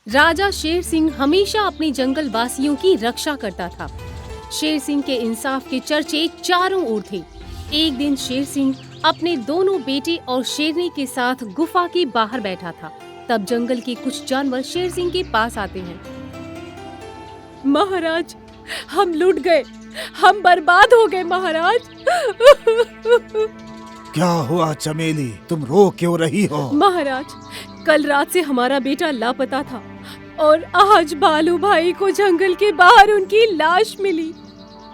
राजा शेर सिंह हमेशा अपने जंगल वासियों की रक्षा करता था। शेर सिंह के इंसाफ के चर्चे चारों ओर थे। एक दिन शेर सिंह अपने दोनों बेटे और शेरनी के साथ गुफा के बाहर बैठा था। तब जंगल के कुछ जानवर शेर सिंह के पास आते हैं। महाराज, हम लूट गए, हम बर्बाद हो गए महाराज। क्या हुआ चमेली, तुम रो क्यों रही हो? महाराज, कल रात से हमारा बेटा लापता था और आज भालू भाई को जंगल के बाहर उनकी लाश मिली।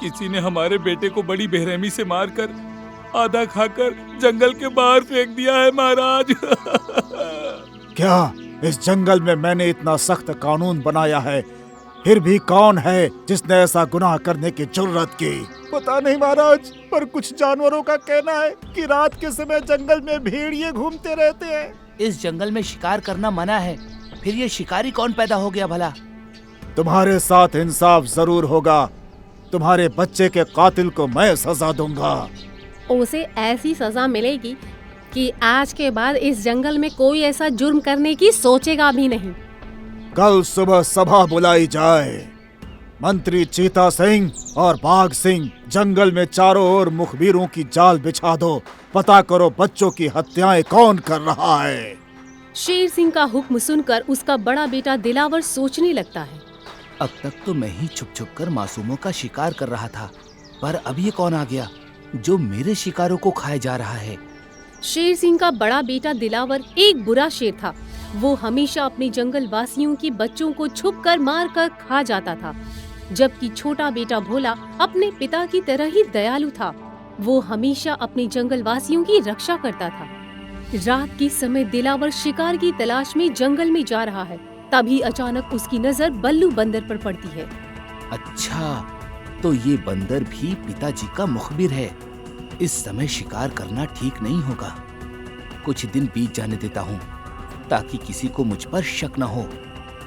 किसी ने हमारे बेटे को बड़ी बेरहमी से मारकर आधा खाकर जंगल के बाहर फेंक दिया है महाराज। क्या इस जंगल में मैंने इतना सख्त कानून बनाया है, फिर भी कौन है जिसने ऐसा गुनाह करने की जुर्रत की? पता नहीं महाराज, पर कुछ जानवरों का कहना है कि रात के समय जंगल में भेड़िए घूमते रहते हैं। इस जंगल में शिकार करना मना है, फिर ये शिकारी कौन पैदा हो गया भला? तुम्हारे साथ इंसाफ जरूर होगा। तुम्हारे बच्चे के कातिल को मैं सजा दूंगा। उसे ऐसी सजा मिलेगी कि आज के बाद इस जंगल में कोई ऐसा जुर्म करने की सोचेगा भी नहीं। कल सुबह सभा बुलाई जाए। मंत्री चीता सिंह और बाघ सिंह जंगल में चारों ओर मुखबिरों की जाल बिछा दो। पता करो बच्चों की हत्याएं कौन कर रहा है। शेर सिंह का हुक्म सुनकर उसका बड़ा बेटा दिलावर सोचने लगता है। अब तक तो मैं ही छुप छुप कर मासूमों का शिकार कर रहा था, पर अब ये कौन आ गया जो मेरे शिकारों को खाए जा रहा है? शेर सिंह का बड़ा बेटा दिलावर एक बुरा शेर था। वो हमेशा अपने जंगल वासियों के बच्चों को छुपकर मारकर खा जाता था, जबकि छोटा बेटा भोला अपने पिता की तरह ही दयालु था। वो हमेशा अपने जंगल वासियों की रक्षा करता था। रात के समय दिलावर शिकार की तलाश में जंगल में जा रहा है। तभी अचानक उसकी नजर बल्लू बंदर पर पड़ती है। अच्छा, तो ये बंदर भी पिताजी का मुखबिर है। इस समय शिकार करना ठीक नहीं होगा। कुछ दिन बीत जाने देता हूँ ताकि किसी को मुझ पर शक न हो।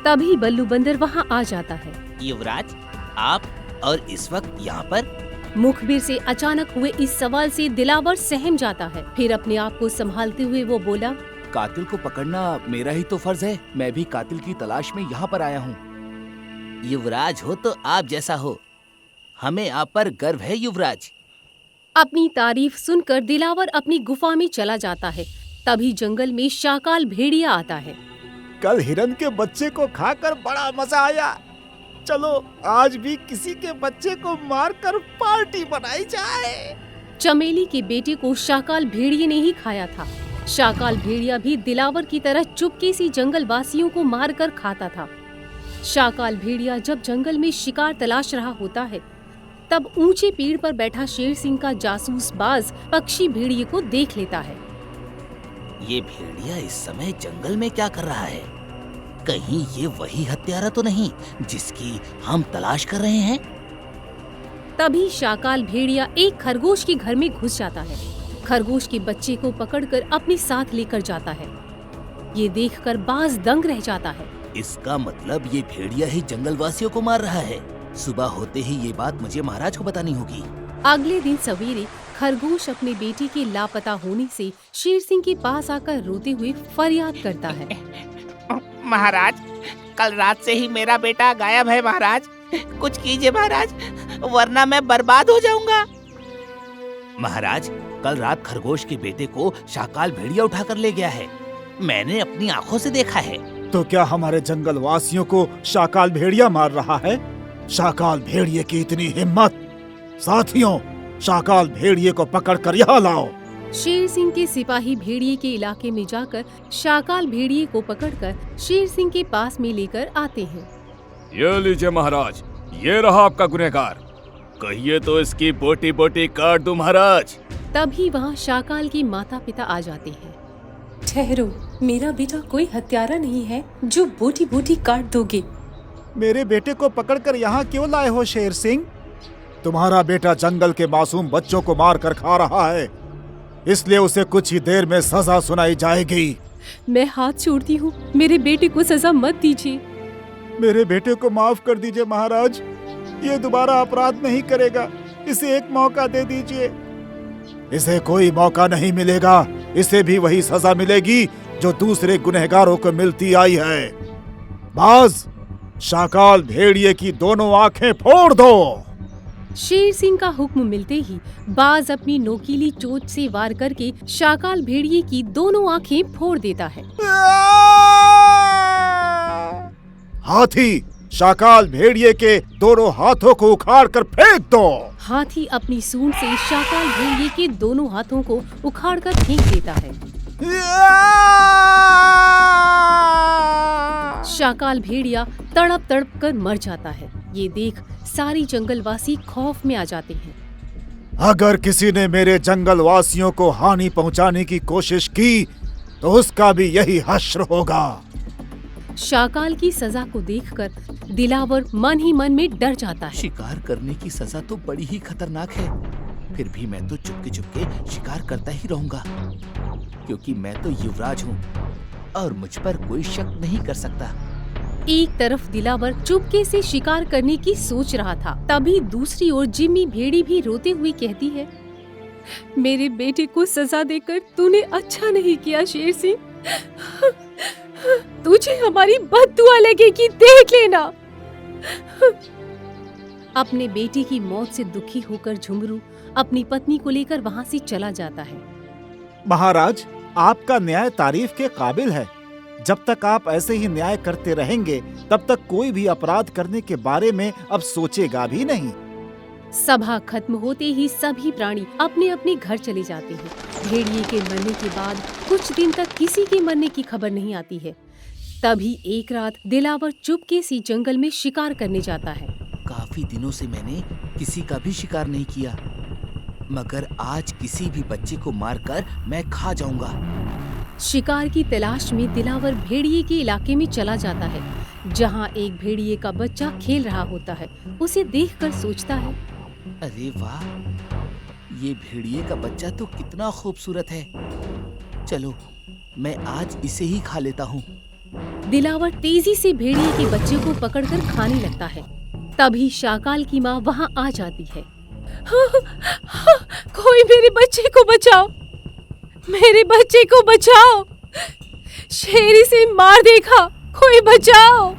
तभी बल्लू बंदर वहाँ आ जाता है। युवराज, आप और इस वक्त यहाँ पर? मुखबिर से अचानक हुए इस सवाल से दिलावर सहम जाता है। फिर अपने आप को संभालते हुए वो बोला, कातिल को पकड़ना मेरा ही तो फर्ज है। मैं भी कातिल की तलाश में यहाँ पर आया हूँ। युवराज हो तो आप जैसा हो, हमें आप पर गर्व है युवराज। अपनी तारीफ सुनकर दिलावर अपनी गुफा में चला जाता है। तभी जंगल में शाकाल भेड़िया आता है। कल हिरन के बच्चे को खाकर बड़ा मजा आया। चलो आज भी किसी के बच्चे को मारकर पार्टी बनाई जाए। चमेली के बेटे को शाकाल भेड़िए ने ही खाया था। शाकाल भेड़िया भी दिलावर की तरह चुपके से जंगल वासियों को मारकर खाता था। शाकाल भेड़िया जब जंगल में शिकार तलाश रहा होता है, तब ऊंचे पेड़ पर बैठा शेर सिंह का जासूस बाज पक्षी भेड़िए को देख लेता है। ये भेड़िया इस समय जंगल में क्या कर रहा है? कहीं ये वही हत्यारा तो नहीं जिसकी हम तलाश कर रहे हैं? तभी शाकाल भेड़िया एक खरगोश के घर में घुस जाता है। खरगोश के बच्चे को पकड़कर अपने साथ लेकर जाता है। ये देखकर बाज दंग रह जाता है। इसका मतलब ये भेड़िया ही जंगल वासियों को मार रहा है। सुबह होते ही ये बात मुझे महाराज को बतानी होगी। अगले दिन सवेरे खरगोश अपने बेटे के लापता होने से शेर सिंह के पास आकर रोते हुए फरियाद करता है। महाराज, कल रात से ही मेरा बेटा गायब है महाराज। कुछ कीजिए महाराज, वरना मैं बर्बाद हो जाऊंगा। महाराज, कल रात खरगोश के बेटे को शाकाल भेड़िया उठाकर ले गया है। मैंने अपनी आंखों से देखा है। तो क्या हमारे जंगल वासियों को शाकाल भेड़िया मार रहा है? शाकाल भेड़िए की इतनी हिम्मत! साथियों, शाकाल भेड़िए को पकड़कर यहाँ लाओ। शेर सिंह के सिपाही भेड़िए के इलाके में जाकर शाकाल भेड़िए को पकड़कर शेर सिंह के पास में लेकर आते हैं। ये लीजिए महाराज, ये रहा आपका गुनहगार। कहिए तो इसकी बोटी बोटी काट दूं महाराज। तभी वहाँ शाकाल के माता पिता आ जाते हैं। ठहरो, मेरा बेटा कोई हत्यारा नहीं है जो बोटी बोटी काट दोगे। मेरे बेटे को पकड़कर यहाँ क्यों लाए हो शेर सिंह? तुम्हारा बेटा जंगल के मासूम बच्चों को मार कर खा रहा है, इसलिए उसे कुछ ही देर में सजा सुनाई जाएगी। मैं हाथ जोड़ती हूँ, मेरे बेटे को सजा मत दीजिए। मेरे बेटे को माफ कर दीजिए महाराज, ये दोबारा अपराध नहीं करेगा। इसे एक मौका दे दीजिए। इसे कोई मौका नहीं मिलेगा, इसे भी वही सजा मिलेगी जो दूसरे गुनहगारों को मिलती आई है। बाज, शाकाल भेड़िए की दोनों आंखें फोड़ दो। शेर सिंह का हुक्म मिलते ही बाज अपनी नोकीली चोंच से वार करके शाकाल भेड़िए की दोनों आंखें फोड़ देता है। हाथी, शाकाल भेड़िए के दोनों हाथों को उखाड़ कर फेंक दो। हाथी अपनी सूंड से शाकाल भेड़िए के दोनों हाथों को उखाड़ कर फेंक देता है। शाकाल भेड़िया तड़प तड़प कर मर जाता है। ये देख सारी जंगलवासी खौफ में आ जाते हैं। अगर किसी ने मेरे जंगल वासियों को हानि पहुंचाने की कोशिश की तो उसका भी यही हश्र होगा। शाकाल की सजा को देखकर दिलावर मन ही मन में डर जाता है। शिकार करने की सजा तो बड़ी ही खतरनाक है, फिर भी मैं तो चुपके चुपके शिकार करता ही रहूंगा, क्योंकि मैं तो युवराज हूँ और मुझ पर कोई शक नहीं कर सकता। एक तरफ दिलावर चुपके से शिकार करने की सोच रहा था, तभी दूसरी ओर जिम्मी भेड़ी भी रोते हुए कहती है, मेरे बेटे को सजा देकर तूने अच्छा नहीं किया शेर सिंह। तुझे हमारी बद्दुआ लगेगी, देख लेना। अपने बेटे की मौत से दुखी होकर झुमरू अपनी पत्नी को लेकर वहाँ से चला जाता है। महाराज, आपका न्याय तारीफ के काबिल है। जब तक आप ऐसे ही न्याय करते रहेंगे तब तक कोई भी अपराध करने के बारे में अब सोचेगा भी नहीं। सभा खत्म होते ही सभी प्राणी अपने अपने घर चले जाते हैं। भेड़िए के मरने के बाद कुछ दिन तक किसी के मरने की खबर नहीं आती है। तभी एक रात दिलावर चुपके से जंगल में शिकार करने जाता है। काफी दिनों से मैंने किसी का भी शिकार नहीं किया, मगर आज किसी भी बच्चे को मारकर मैं खा जाऊंगा। शिकार की तलाश में दिलावर भेड़िए के इलाके में चला जाता है, जहां एक भेड़िए का बच्चा खेल रहा होता है। उसे देखकर सोचता है, अरे वाह, ये भेड़िए का बच्चा तो कितना खूबसूरत है। चलो, मैं आज इसे ही खा लेता हूँ। दिलावर तेजी से भेड़िए के बच्चे को पकड़कर खाने लगता है। तभी शाकाल की माँ वहाँ आ जाती है। कोई मेरे बच्चे को बचाओ, मेरे बच्चे को बचाओ, शेर इसे मार देगा, कोई बचाओ।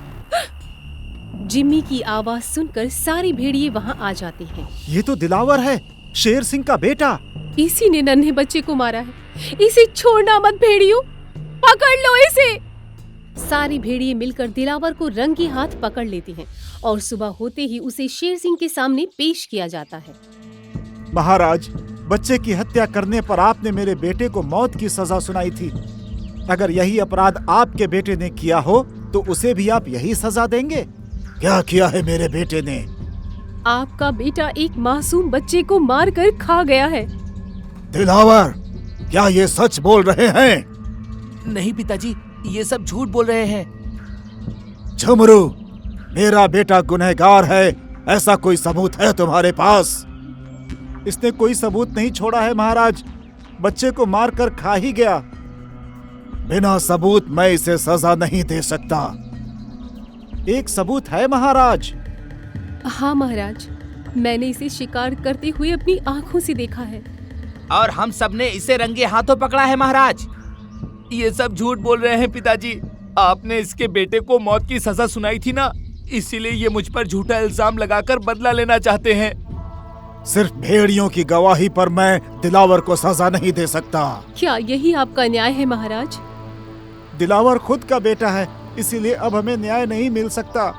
जिम्मी की आवाज सुनकर सारे भेड़िए वहाँ आ जाते हैं। ये तो दिलावर है, शेर सिंह का बेटा। इसी ने नन्हे बच्चे को मारा है, इसे छोड़ना मत भेड़ियों, पकड़ लो इसे। सारे भेड़िए मिलकर दिलावर को रंगे हाथ पकड़ लेते हैं और सुबह होते ही उसे शेर सिंह के सामने पेश किया जाता है। महाराज, बच्चे की हत्या करने पर आपने मेरे बेटे को मौत की सजा सुनाई थी। अगर यही अपराध आपके बेटे ने किया हो तो उसे भी आप यही सजा देंगे? क्या किया है मेरे बेटे ने? आपका बेटा एक मासूम बच्चे को मार कर खा गया है। दिलावर, क्या ये सच बोल रहे हैं? नहीं पिताजी, ये सब झूठ बोल रहे हैं। झुमरू, मेरा बेटा गुनहगार है, ऐसा कोई सबूत है तुम्हारे पास? इसने कोई सबूत नहीं छोड़ा है महाराज, बच्चे को मारकर खा ही गया। बिना सबूत मैं इसे सजा नहीं दे सकता। एक सबूत है महाराज। हाँ महाराज, मैंने इसे शिकार करते हुए अपनी आंखों से देखा है। और हम सब ने इसे रंगे हाथों पकड़ा है महाराज। ये सब झूठ बोल रहे हैं पिताजी। आपने इसके बेटे को मौत की सजा सुनाई थी ना, इसीलिए ये मुझ पर झूठा इल्जाम लगाकर बदला लेना चाहते हैं। सिर्फ भेड़ियों की गवाही पर मैं दिलावर को सजा नहीं दे सकता। क्या यही आपका न्याय है महाराज? दिलावर खुद का बेटा है, इसीलिए अब हमें न्याय नहीं मिल सकता।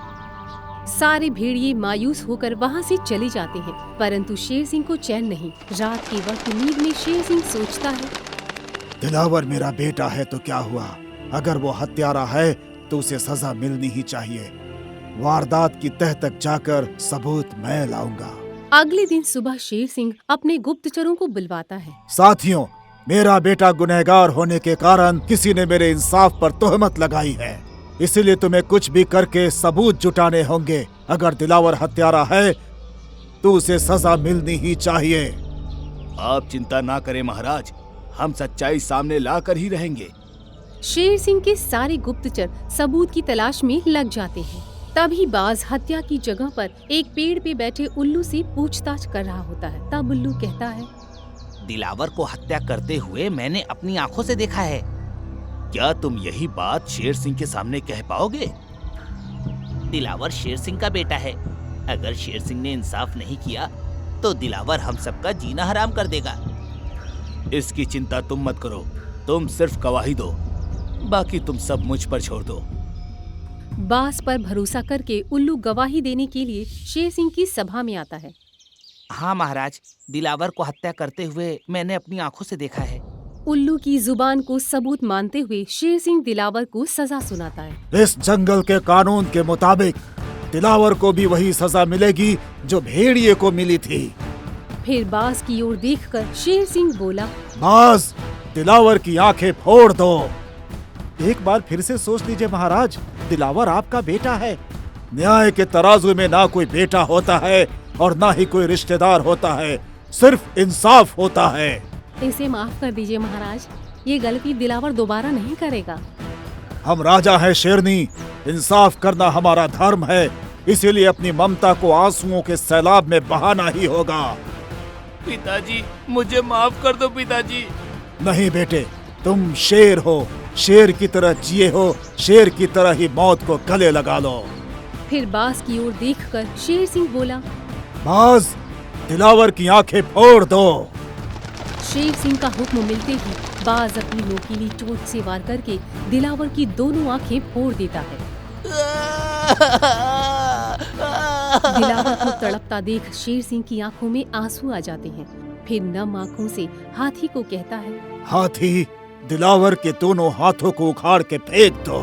सारे भेड़िए मायूस होकर वहाँ से चले जाते हैं, परंतु शेर सिंह को चैन नहीं। रात के वक्त नींद में शेर सिंह सोचता है, दिलावर मेरा बेटा है तो क्या हुआ, अगर वो हत्यारा है तो उसे सजा मिलनी ही चाहिए। वारदात की तह तक जाकर सबूत मैं लाऊंगा। अगले दिन सुबह शेर सिंह अपने गुप्तचरों को बुलवाता है। साथियों, मेरा बेटा गुनहगार होने के कारण किसी ने मेरे इंसाफ पर तोहमत लगाई है, इसीलिए तुम्हें कुछ भी करके सबूत जुटाने होंगे। अगर दिलावर हत्यारा है तो उसे सजा मिलनी ही चाहिए। आप चिंता ना करें महाराज, हम सच्चाई सामने लाकर ही रहेंगे। शेर सिंह के सारे गुप्तचर सबूत की तलाश में लग जाते हैं। तभी बाज हत्या की जगह पर एक पेड़ पे बैठे उल्लू से पूछताछ कर रहा होता है। तब उल्लू कहता है, दिलावर को हत्या करते हुए मैंने अपनी आंखों से देखा है। क्या तुम यही बात शेर सिंह के सामने कह पाओगे? दिलावर शेर सिंह का बेटा है। अगर शेर सिंह ने इंसाफ नहीं किया तो दिलावर हम सबका जीना हराम कर देगा। इसकी चिंता तुम मत करो, तुम सिर्फ गवाही दो, बाकी तुम सब मुझ पर छोड़ दो। बास पर भरोसा करके उल्लू गवाही देने के लिए शेर सिंह की सभा में आता है। हाँ महाराज, दिलावर को हत्या करते हुए मैंने अपनी आंखों से देखा है। उल्लू की जुबान को सबूत मानते हुए शेर सिंह दिलावर को सजा सुनाता है। इस जंगल के कानून के मुताबिक दिलावर को भी वही सजा मिलेगी जो भेड़िए को मिली थी। फिर बास की ओर देखकर शेर सिंह बोला, बास, दिलावर की आंखें फोड़ दो। एक बार फिर से सोच लीजिए महाराज, दिलावर आपका बेटा है। न्याय के तराजू में ना कोई बेटा होता है और ना ही कोई रिश्तेदार होता है, सिर्फ इंसाफ होता है। इसे माफ कर दीजिए महाराज, ये गलती दिलावर दोबारा नहीं करेगा। हम राजा हैं शेरनी, इंसाफ करना हमारा धर्म है, इसीलिए अपनी ममता को आंसुओं के सैलाब में बहाना ही होगा। पिताजी, मुझे माफ कर दो पिताजी। नहीं बेटे, तुम शेर हो, शेर की तरह जिए हो, शेर की तरह ही मौत को गले लगा लो। फिर बास की ओर देखकर शेर सिंह बोला, बास, दिलावर की आंखें फोड़ दो। शेर सिंह का हुक्म मिलते ही बाज अपनी नोकीली चोट से वार करके दिलावर की दोनों आंखें फोड़ देता है। दिलावर को तड़पता देख शेर सिंह की आंखों में आंसू आ जाते हैं। फिर नम आंखों से हाथी को कहता है, हाथी, दिलावर के दोनों हाथों को उखाड़ के फेंक दो।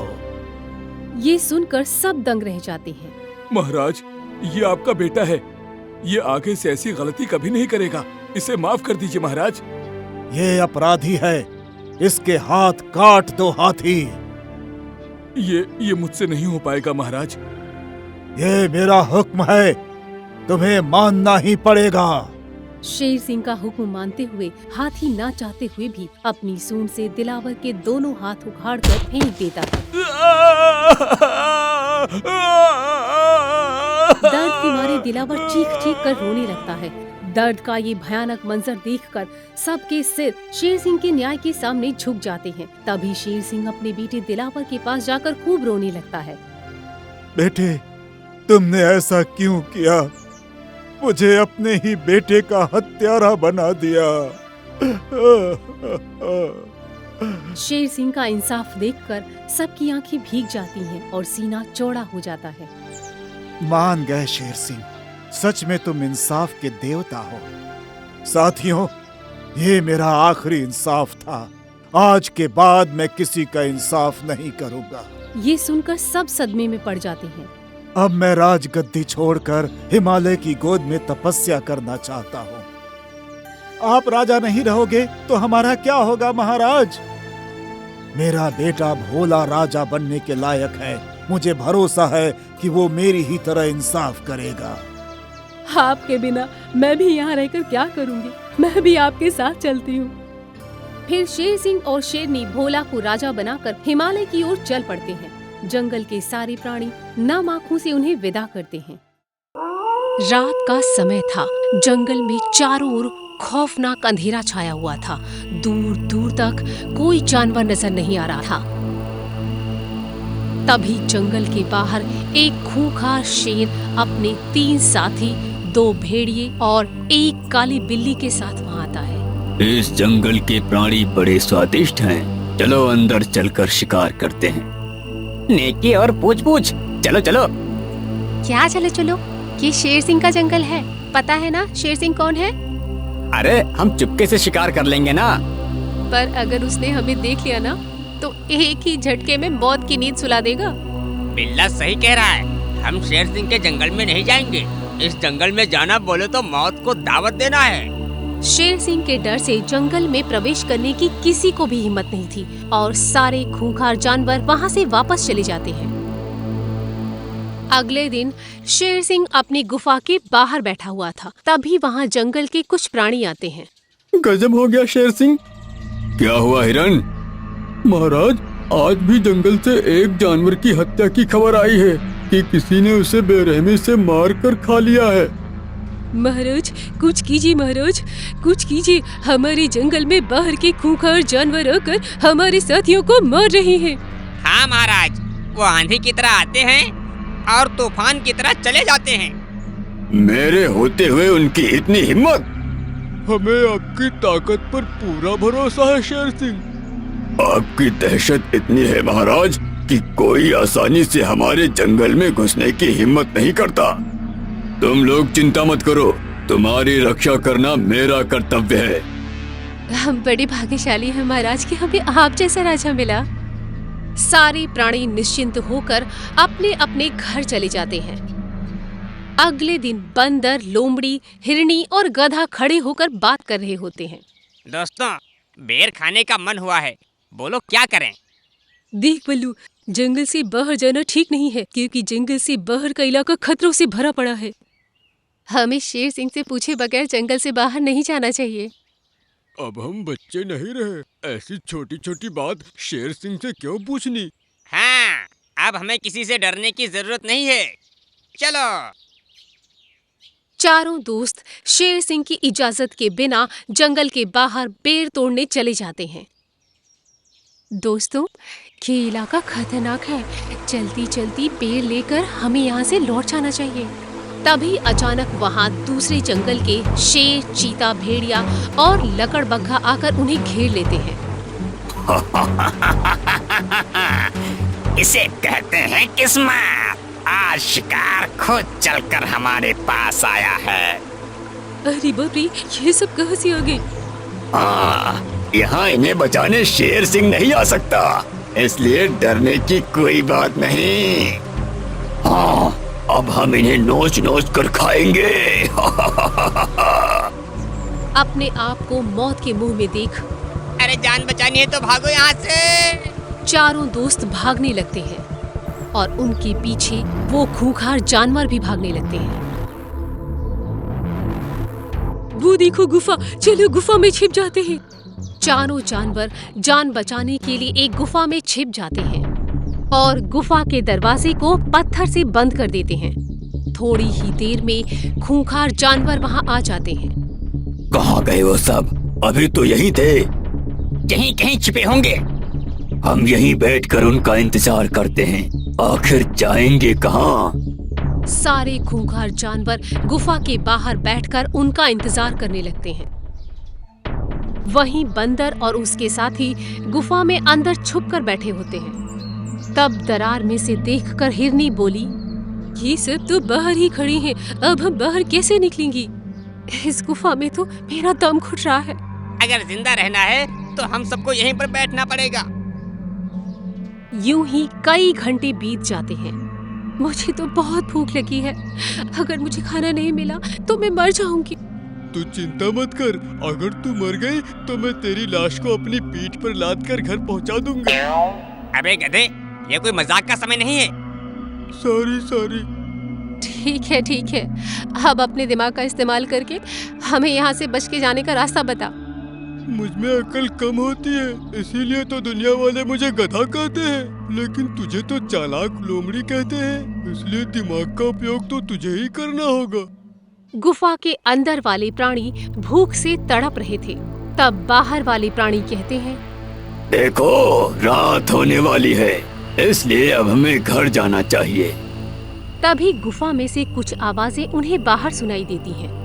ये सुनकर सब दंग रह जाते हैं। महाराज, ये आपका बेटा है, ये आगे से ऐसी गलती कभी नहीं करेगा, इसे माफ कर दीजिए महाराज। ये अपराधी है, इसके हाथ काट दो हाथी। ये मुझसे नहीं हो पाएगा महाराज। ये मेरा हुक्म है, तुम्हें मानना ही पड़ेगा। शेर सिंह का हुक्म मानते हुए हाथी ना चाहते हुए भी अपनी सूंड से दिलावर के दोनों हाथ उखाड़ कर फेंक देता है। दर्द के मारे दिलावर चीख चीख कर रोने लगता है। दर्द का ये भयानक मंजर देखकर सबके सिर शेर सिंह के न्याय के सामने झुक जाते हैं। तभी शेर सिंह अपने बेटे दिलावर के पास जाकर खूब रोने लगता है। बेटे, तुमने ऐसा क्यों किया? मुझे अपने ही बेटे का हत्यारा बना दिया। शेर सिंह का इंसाफ देखकर सबकी आंखें भीग जाती हैं और सीना चौड़ा हो जाता है। मान गए शेर सिंह, सच में तुम इंसाफ के देवता हो। साथियों, ये मेरा आखिरी इंसाफ था। आज के बाद मैं किसी का इंसाफ नहीं करूंगा। ये सुनकर सब सदमे में पड़ जाते हैं। अब मैं राजगद्दी छोड़कर हिमालय की गोद में तपस्या करना चाहता हूँ। आप राजा नहीं रहोगे तो हमारा क्या होगा महाराज? मेरा बेटा भोला राजा बनने के लायक है। मुझे भरोसा है कि वो मेरी ही तरह इंसाफ करेगा। आपके बिना मैं भी यहाँ रहकर क्या करूँगी? मैं भी आपके साथ चलती हूँ। फिर शेर सिंह और शेरनी भोला को राजा बनाकर हिमालय की ओर चल पड़ते हैं। जंगल के सारे प्राणी नम आँखों से उन्हें विदा करते हैं। रात का समय था। जंगल में चारों ओर खौफनाक अंधेरा छाया हुआ था। दूर दूर तक कोई जानवर नजर नहीं आ रहा था। तभी जंगल के बाहर एक खूंखार शेर अपने 3 साथी, 2 भेड़िए और एक काली बिल्ली के साथ वहाँ आता है। इस जंगल के प्राणी बड़े स्वादिष्ट हैं। चलो अंदर चलकर शिकार करते हैं। नेकी और पूछ पूछ, चलो चलो। क्या चलो चलो? ये शेर सिंह का जंगल है, पता है ना शेर सिंह कौन है? अरे हम चुपके से शिकार कर लेंगे ना। पर अगर उसने हमें देख लिया ना तो एक ही झटके में मौत की नींद सुला देगा। बिल्ला सही कह रहा है, हम शेर सिंह के जंगल में नहीं जाएंगे। इस जंगल में जाना बोले तो मौत को दावत देना है। शेर सिंह के डर से जंगल में प्रवेश करने की किसी को भी हिम्मत नहीं थी और सारे खूंखार जानवर वहाँ से वापस चले जाते हैं। अगले दिन शेर सिंह अपनी गुफा के बाहर बैठा हुआ था। तभी वहाँ जंगल के कुछ प्राणी आते हैं। गजब हो गया शेर सिंह। क्या हुआ हिरन? महाराज, आज भी जंगल से एक जानवर की हत्या की खबर आई है कि किसी ने उसे बेरहमी से मारकर खा लिया है। महाराज, कुछ कीजिए महाराज, कुछ कीजिए। हमारे जंगल में बाहर के खूंखार जानवर आकर हमारे साथियों को मार रहे हैं। हाँ महाराज, वो आंधी की तरह आते हैं और तूफान की तरह चले जाते हैं। मेरे होते हुए उनकी इतनी हिम्मत। हमें आपकी ताकत पर पूरा भरोसा है शेर सिंह। आपकी दहशत इतनी है महाराज कि कोई आसानी से हमारे जंगल में घुसने की हिम्मत नहीं करता। तुम लोग चिंता मत करो, तुम्हारी रक्षा करना मेरा कर्तव्य है। हम बड़े भाग्यशाली हैं महाराज कि हमें आप जैसा राजा मिला। सारे प्राणी निश्चिंत होकर अपने अपने घर चले जाते हैं। अगले दिन बंदर, लोमड़ी, हिरनी और गधा खड़े होकर बात कर रहे होते हैं। दोस्तों, बेर खाने का मन हुआ है, बोलो क्या करें? देख बल्लू, जंगल से बाहर जाना ठीक नहीं है क्योंकि जंगल से बाहर का इलाका खतरों से भरा पड़ा है। हमें शेर सिंह से पूछे बगैर जंगल से बाहर नहीं जाना चाहिए। अब हम बच्चे नहीं रहे, ऐसी छोटी छोटी बात शेर सिंह से क्यों पूछनी। हाँ, अब हमें किसी से डरने की जरूरत नहीं है। चलो। चारों दोस्त शेर सिंह की इजाजत के बिना जंगल के बाहर बेर तोड़ने चले जाते हैं। दोस्तों, ये इलाका खतरनाक है। चलती चलती बेर लेकर हमें यहाँ से लौट जाना चाहिए। तभी अचानक वहाँ दूसरे जंगल के शेर, चीता, भेड़िया और लकड़बग्घा आकर उन्हें घेर लेते हैं। इसे कहते हैं किस्मत। आज शिकार खुद चलकर हमारे पास आया है। अरे बाप रे, ये सब कहाँ से आ गए? यहाँ इन्हें बचाने शेर सिंह नहीं आ सकता, इसलिए डरने की कोई बात नहीं। हाँ, अब हम इन्हें नोच नोच कर खाएंगे। अपने आप को मौत के मुंह में देख अरे जान बचानी है तो भागो यहाँ से। चारों दोस्त भागने लगते हैं और उनके पीछे वो खूंखार जानवर भी भागने लगते हैं। वो देखो गुफा, चलो गुफा में छिप जाते हैं। चारों जानवर जान बचाने के लिए एक गुफा में छिप जाते हैं और गुफा के दरवाजे को पत्थर से बंद कर देते हैं। थोड़ी ही देर में खूंखार जानवर वहां आ जाते हैं। कहाँ गए वो सब? अभी तो यहीं थे। कहीं कहीं छिपे होंगे। हम यहीं बैठकर उनका इंतजार करते हैं, आखिर जाएंगे कहाँ? सारे खूंखार जानवर गुफा के बाहर बैठकर उनका इंतजार करने लगते हैं। वहीं बंदर और उसके साथी गुफा में अंदर छुपकर बैठे होते हैं। तब दरार में से देखकर हिरनी बोली, ये सब तो बाहर ही खड़ी हैं, अब हम बाहर कैसे निकलेंगी? इस गुफा में तो मेरा दम घुट रहा है। अगर जिंदा रहना है तो हम सबको यहीं पर बैठना पड़ेगा। यूं ही कई घंटे बीत जाते हैं। मुझे तो बहुत भूख लगी है। अगर मुझे खाना नहीं मिला तो मैं मर जाऊंगी। तू चिंता मत कर, अगर तू मर गई तो मैं तेरी लाश को अपनी पीठ पर लाद कर घर पहुंचा दूंगा। अबे गधे, ये कोई मजाक का समय नहीं है। सॉरी। ठीक है। अब अपने दिमाग का इस्तेमाल करके हमें यहाँ से बच के जाने का रास्ता बता। मुझ में अकल कम होती है, इसीलिए तो दुनिया वाले मुझे गधा कहते हैं, लेकिन तुझे तो चालाक लोमड़ी कहते हैं, इसलिए दिमाग का उपयोग तो तुझे ही करना होगा। गुफा के अंदर वाले प्राणी भूख से तड़प रहे थे। तब बाहर वाले प्राणी कहते हैं, देखो, रात होने वाली है, इसलिए अब हमें घर जाना चाहिए। तभी गुफा में से कुछ आवाजें उन्हें बाहर सुनाई देती हैं।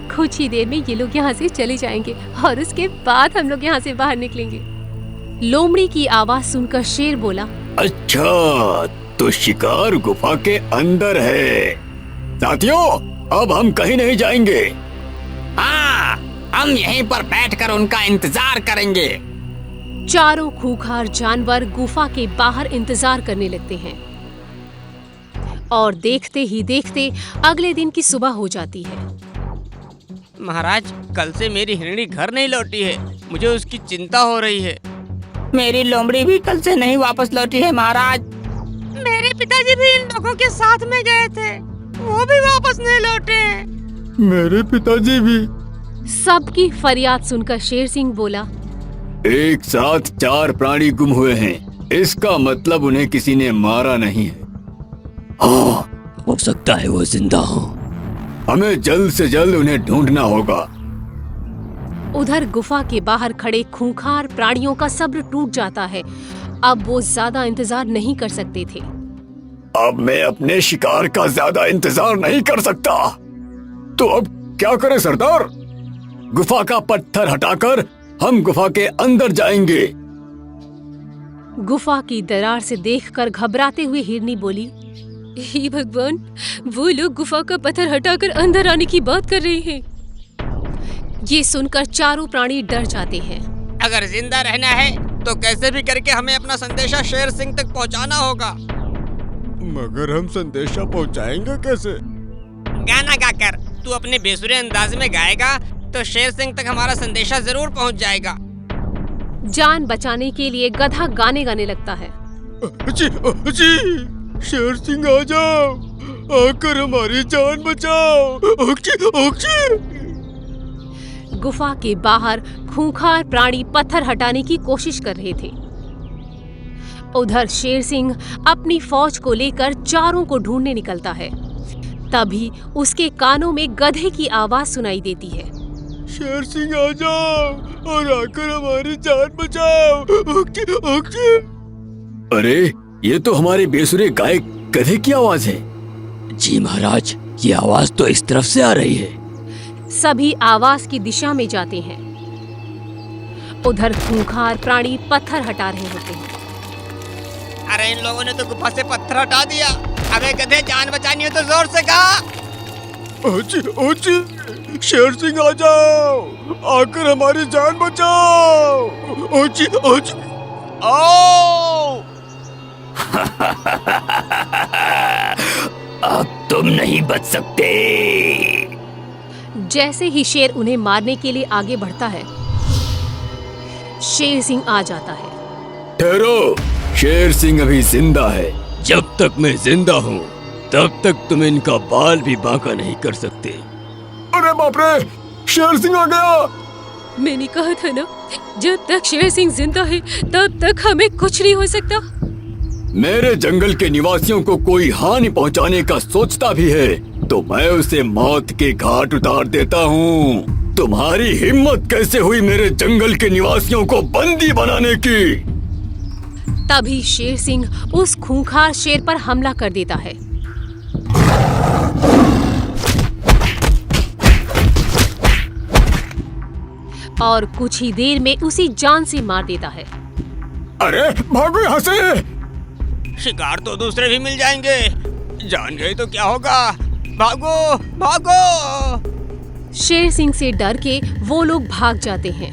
कुछ ही देर में ये लोग यहाँ से चले जाएंगे और उसके बाद हम लोग यहाँ से बाहर निकलेंगे। लोमड़ी की आवाज सुनकर शेर बोला, अच्छा, तो शिकार गुफा के अंदर है। साथियों, अब हम कहीं नहीं जाएंगे। हाँ, हम यहीं पर बैठकर उनका इंतजार करेंगे। चारों खूंखार जानवर गुफा के बाहर इंतजार करने लगते हैं और देखते ही देखते अगले दिन की सुबह हो जाती है। महाराज, कल से मेरी हिरणी घर नहीं लौटी है, मुझे उसकी चिंता हो रही है। मेरी लोमड़ी भी कल से नहीं वापस लौटी है महाराज। मेरे पिताजी भी इन लोगों के साथ में गए थे, वो भी वापस नहीं लौटे। मेरे पिताजी भी। सबकी फरियाद सुनकर शेर सिंह बोला, एक साथ 4 प्राणी गुम हुए हैं, इसका मतलब उन्हें किसी ने मारा नहीं है। हाँ, हो सकता है वो जिंदा हो। हमें जल्द से जल्द उन्हें ढूंढना होगा। उधर गुफा के बाहर खड़े खूंखार प्राणियों का सब्र टूट जाता है। अब वो ज्यादा इंतजार नहीं कर सकते थे। अब मैं अपने शिकार का ज्यादा इंतजार नहीं कर सकता। तो अब क्या करें सरदार? गुफा का पत्थर हटाकर हम गुफा के अंदर जाएंगे। गुफा की दरार से देखकर घबराते हुए हिरनी बोली, हे भगवान, वो लोग गुफा का पत्थर हटाकर अंदर आने की बात कर रहे हैं। ये सुनकर चारों प्राणी डर जाते हैं। अगर जिंदा रहना है तो कैसे भी करके हमें अपना संदेशा शेर सिंह तक पहुंचाना होगा। मगर हम संदेशा पहुंचाएंगे कैसे? गाना गाकर। तू अपने बेसुरे अंदाज में गाएगा तो शेर सिंह तक हमारा संदेशा जरूर पहुंच जाएगा। जान बचाने के लिए गधा गाने गाने लगता है। जी, जी, शेर सिंह आ जाओ, आकर हमारी जान बचाओ। गुफा के बाहर खूंखार प्राणी पत्थर हटाने की कोशिश कर रहे थे। उधर शेर सिंह अपनी फौज को लेकर चारों को ढूंढने निकलता है। तभी उसके कानों में गधे की आवाज सुनाई देती है। शेर सिंह आ जाओ और आकर हमारी जान बचाओ। अरे ये तो हमारे बेसुरे गायक गधे की आवाज है। जी महाराज, ये आवाज तो इस तरफ से आ रही है। सभी आवाज की दिशा में जाते हैं। उधर खूंखार प्राणी पत्थर हटा रहे होते हैं। अरे इन लोगों ने तो गुफा से पत्थर हटा दिया। अबे गधे, जान बचानी हो तो जोर से गा। शेर सिंह आ जाओ, आकर हमारी जान बचाओ। ओ! अब तुम नहीं बच सकते। जैसे ही शेर उन्हें मारने के लिए आगे बढ़ता है, शेर सिंह आ जाता है। ठहरो, शेर सिंह अभी जिंदा है। जब तक मैं जिंदा हूँ तब तक तुम इनका बाल भी बांका नहीं कर सकते। अरे बाप रे, शेर सिंह आ गया। मैंने कहा था ना, जब तक शेर सिंह जिंदा है तब तक हमें कुछ नहीं हो सकता। मेरे जंगल के निवासियों को कोई हानि पहुंचाने का सोचता भी है तो मैं उसे मौत के घाट उतार देता हूँ। तुम्हारी हिम्मत कैसे हुई मेरे जंगल के निवासियों को बंदी बनाने की? तभी शेर सिंह उस खूंखार शेर पर हमला कर देता है। और कुछ ही देर में उसी जान से मार देता है। अरे भागो यहाँ से। शिकार तो दूसरे भी मिल जाएंगे। जान गए तो क्या होगा? भागो भागो। शेर सिंह से डर के वो लोग भाग जाते हैं।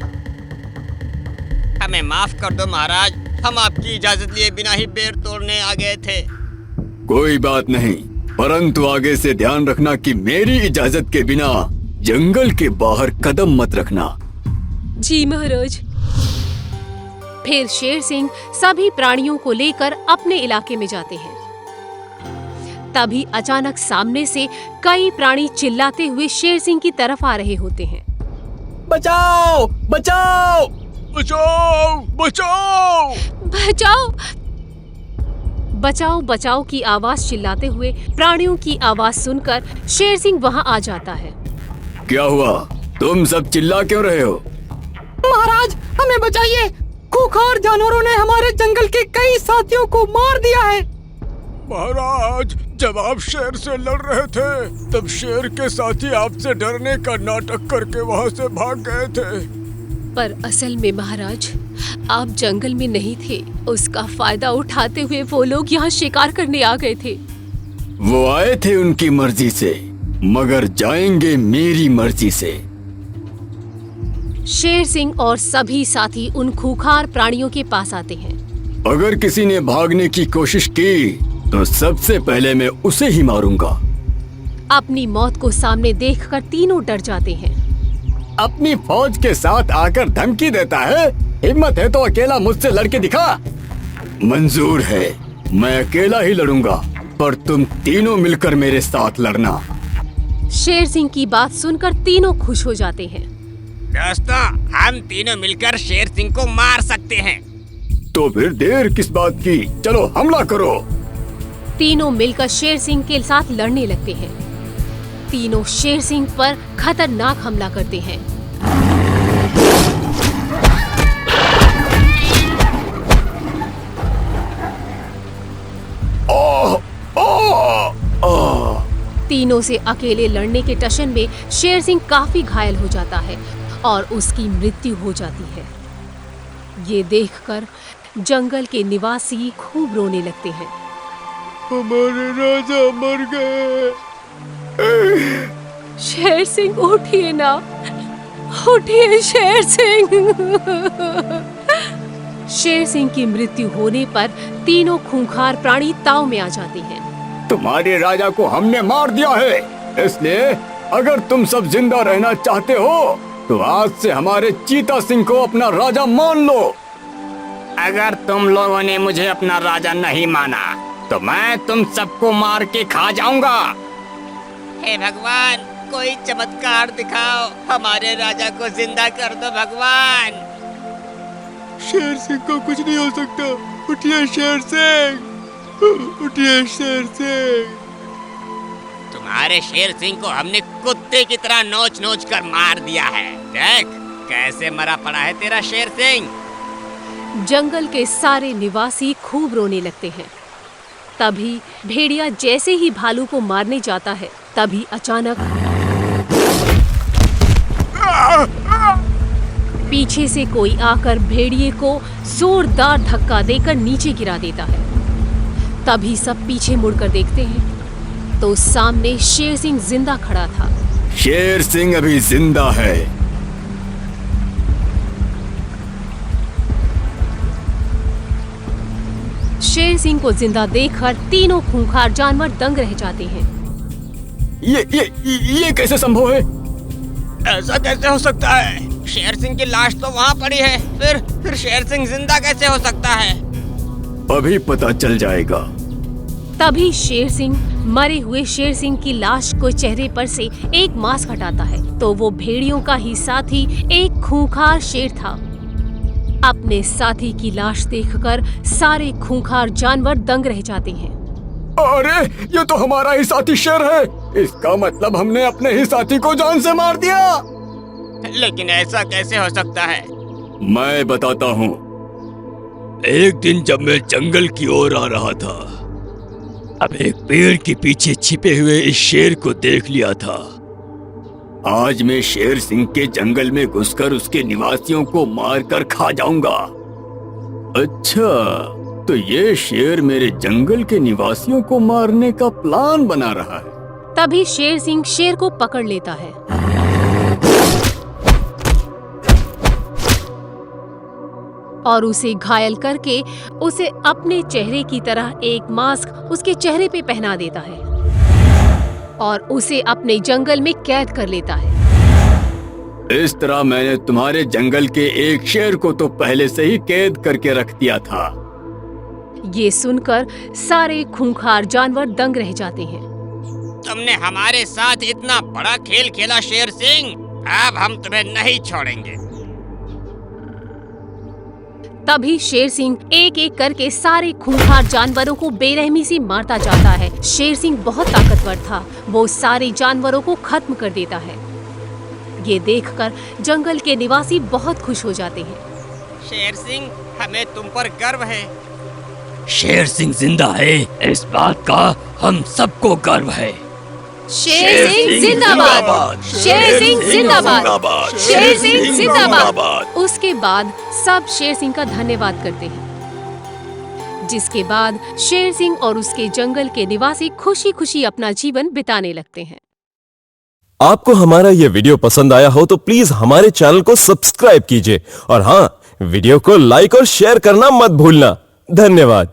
हमें माफ कर दो महाराज, हम आपकी इजाजत लिए बिना ही बेर तोड़ने आ गए थे। कोई बात नहीं, परंतु आगे से ध्यान रखना कि मेरी इजाजत के बिना जंगल के बाहर कदम मत रखना। जी महाराज। फिर शेर सिंह सभी प्राणियों को लेकर अपने इलाके में जाते हैं। तभी अचानक सामने से कई प्राणी चिल्लाते हुए शेर सिंह की तरफ आ रहे होते हैं। बचाओ बचाओ बचाओ बचाओ बचाओ बचाओ बचाओ की आवाज चिल्लाते हुए प्राणियों की आवाज सुनकर शेर सिंह वहां आ जाता है। क्या हुआ? तुम सब चिल्ला क्यों रहे हो? महाराज, हमें बचाइए। खूंखार जानवरों ने हमारे जंगल के कई साथियों को मार दिया है। महाराज, जब आप शेर से लड़ रहे थे तब शेर के साथी आपसे डरने का नाटक करके वहाँ से भाग गए थे। पर असल में महाराज, आप जंगल में नहीं थे। उसका फायदा उठाते हुए वो लोग यहाँ शिकार करने आ गए थे। वो आए थे उनकी मर्जी से, मगर जाएंगे मेरी मर्जी से। शेर सिंह और सभी साथी उन खूंखार प्राणियों के पास आते हैं। अगर किसी ने भागने की कोशिश की तो सबसे पहले मैं उसे ही मारूंगा। अपनी मौत को सामने देखकर तीनों डर जाते हैं। अपनी फौज के साथ आकर धमकी देता है? हिम्मत है तो अकेला मुझसे लड़के दिखा। मंजूर है, मैं अकेला ही लड़ूंगा, पर तुम तीनों मिलकर मेरे साथ लड़ना। शेर सिंह की बात सुनकर तीनों खुश हो जाते हैं। दोस्तों, हम तीनों मिलकर शेर सिंह को मार सकते हैं। तो फिर देर किस बात की, चलो हमला करो। तीनों मिलकर शेर सिंह के साथ लड़ने लगते हैं। तीनों शेर सिंह पर खतरनाक हमला करते हैं। ओह तीनों से अकेले लड़ने के टशन में शेर सिंह काफी घायल हो जाता है और उसकी मृत्यु हो जाती है। ये देखकर जंगल के निवासी खूब रोने लगते हैं। हमारे राजा मर गए। शेर सिंह उठिए ना, उठिए शेर सिंह। शेर सिंह की मृत्यु होने पर तीनों खूंखार प्राणी ताव में आ जाते हैं। तुम्हारे राजा को हमने मार दिया है, इसलिए अगर तुम सब जिंदा रहना चाहते हो तो आज से हमारे चीता सिंह को अपना राजा मान लो। अगर तुम लोगों ने मुझे अपना राजा नहीं माना तो मैं तुम सबको मार के खा जाऊंगा। हे भगवान, कोई चमत्कार दिखाओ, हमारे राजा को जिंदा कर दो भगवान। शेर सिंह को कुछ नहीं हो सकता। उठिए शेर सिंह, उठिए शेर सिंह। तुम्हारे शेर सिंह को हमने कुत्ते की तरह नोच नोच कर मार दिया है। देख कैसे मरा पड़ा है तेरा शेर सिंह। जंगल के सारे निवासी खूब रोने लगते हैं। तभी भेड़िया जैसे ही भालू को मारने जाता है, तभी अचानक पीछे से कोई आकर भेड़िए को जोरदार धक्का देकर नीचे गिरा देता है। तभी सब पीछे मुड़कर देखते हैं तो सामने शेर सिंह जिंदा खड़ा था। शेर सिंह अभी जिंदा है। शेर सिंह को जिंदा देखकर तीनों खूंखार जानवर दंग रह जाते हैं। ये कैसे संभव है? ऐसा कैसे हो सकता है? शेर सिंह की लाश तो वहाँ पड़ी है, फिर शेर सिंह जिंदा कैसे हो सकता है? अभी पता चल जाएगा। तभी शेर सिंह मरे हुए शेर सिंह की लाश को चेहरे पर से एक मास्क हटाता है तो वो भेड़ियों का ही साथी एक खूंखार शेर था। अपने साथी की लाश देखकर सारे खूंखार जानवर दंग रह जाते हैं। अरे ये तो हमारा ही साथी शेर है। इसका मतलब हमने अपने ही साथी को जान से मार दिया। लेकिन ऐसा कैसे हो सकता है? मैं बताता हूँ। एक दिन जब मैं जंगल की ओर आ रहा था, अब एक पेड़ के पीछे छिपे हुए इस शेर को देख लिया था। आज मैं शेर सिंह के जंगल में घुसकर उसके निवासियों को मारकर खा जाऊंगा। अच्छा, तो ये शेर मेरे जंगल के निवासियों को मारने का प्लान बना रहा है। तभी शेर सिंह शेर को पकड़ लेता है और उसे घायल करके उसे अपने चेहरे की तरह एक मास्क उसके चेहरे पे पहना देता है और उसे अपने जंगल में कैद कर लेता है। इस तरह मैंने तुम्हारे जंगल के एक शेर को तो पहले से ही कैद करके रख दिया था। ये सुनकर सारे खूंखार जानवर दंग रह जाते हैं। तुमने हमारे साथ इतना बड़ा खेल खेला शेर सिंह, अब हम तुम्हें नहीं छोड़ेंगे। तभी शेर सिंह एक एक करके सारे खूंखार जानवरों को बेरहमी से मारता जाता है। शेर सिंह बहुत ताकतवर था, वो सारे जानवरों को खत्म कर देता है। ये देखकर जंगल के निवासी बहुत खुश हो जाते हैं। शेर सिंह, हमें तुम पर गर्व है। शेर सिंह जिंदा है, इस बात का हम सबको गर्व है। शेर सिंह जिंदाबाद, शेर सिंह जिंदाबाद, शेर सिंह जिंदाबाद। उसके बाद सब शेर सिंह का धन्यवाद करते हैं, जिसके बाद शेर सिंह और उसके जंगल के निवासी खुशी खुशी अपना जीवन बिताने लगते हैं। आपको हमारा ये वीडियो पसंद आया हो तो प्लीज हमारे चैनल को सब्सक्राइब कीजिए और हाँ, वीडियो को लाइक और शेयर करना मत भूलना। धन्यवाद।